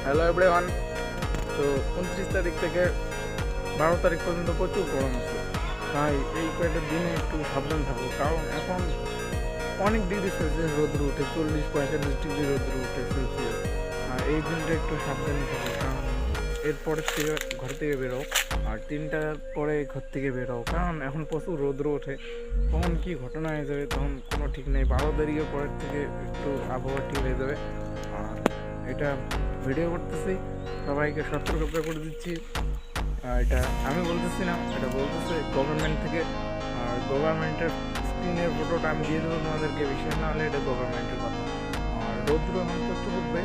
Hello everyone. তো 29 তারিখ থেকে 12 তারিখ পর্যন্ত প্রচুর গরম আছে। তাই এই কয়েকটা দিনে একটু সাবধান থাকো, কারণ এখন অনেক ডিগ্রি সেলসিয়াস রোদ্র উঠে, 40-45 ডিগ্রি রোদ্র উঠে সেলসিয়াস। আর এই দিনটা একটু সাবধানে থাকো, কারণ এরপরের থেকে ঘর থেকে বেরো, আর 3টার পরে ঘর থেকে বেরো, কারণ এখন প্রচুর রোদ্র ওঠে। কখন কী ঘটনা হয়ে যাবে তখন কোনো ঠিক নেই। 12 তারিখের পরের থেকে একটু আবহাওয়া ঠিক হয়ে যাবে। আর এটা ভিডিও করতেছি, সবাইকে সতর্কতা করে দিচ্ছি। এটা আমি বলতেছি না, এটা বলতেছে গভর্নমেন্ট থেকে। আর গভর্নমেন্টের স্ক্রিনের ফটোটা আমি দিয়ে দেবো তোমাদেরকে, বিশ্বাস না হলে এটা গভর্নমেন্টের কথা। আর রৌদ্র এখন প্রচুর উঠবে,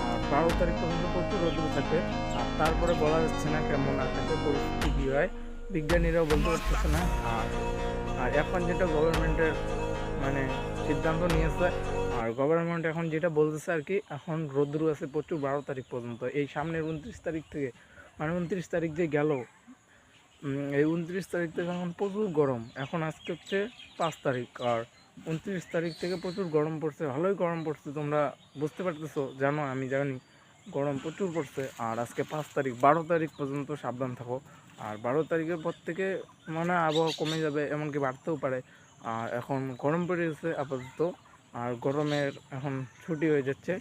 আর 12 তারিখ পর্যন্ত প্রচুর রৌদ্র থাকবে। আর তারপরে বলা যাচ্ছে না কেমন আকাশে পরিস্থিতি কী হয়, বিজ্ঞানীরাও বলতে পারতেছে না। আর আর এখন যেটা গভর্নমেন্টের মানে সিদ্ধান্ত নিয়েছে, আর গভর্নমেন্ট এখন যেটা বলতেছে আর কি, এখন রৌদ্র আছে প্রচুর 12 তারিখ পর্যন্ত। এই সামনের 29 তারিখ থেকে, মানে 29 তারিখ যে গেল, এই 29 তারিখ থেকে এখন প্রচুর গরম। এখন আজকে হচ্ছে 5 তারিখ, আর 29 তারিখ থেকে প্রচুর গরম পড়ছে, ভালোই গরম পড়ছে। তোমরা বুঝতে পারতেছো, জানো, আমি জানি গরম প্রচুর পড়ছে। আর আজকে 5 তারিখ, 12 তারিখ পর্যন্ত সাবধান থাকো। আর 12 তারিখের পর থেকে মানে আবহাওয়া কমে যাবে, এমনকি বাড়তেও পারে। আর এখন গরম পড়ে গেছে আপাতত, আর গরমের এখন ছুটি হয়ে যাচ্ছে।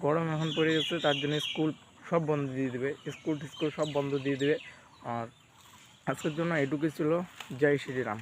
গরম এখন পড়ে গেছে, তার জন্য স্কুল সব বন্ধ দিয়ে দেবে, স্কুল সব বন্ধ দিয়ে দেবে। আর আজকের জন্য এটুকুই ছিল। জয় শ্রীরাম।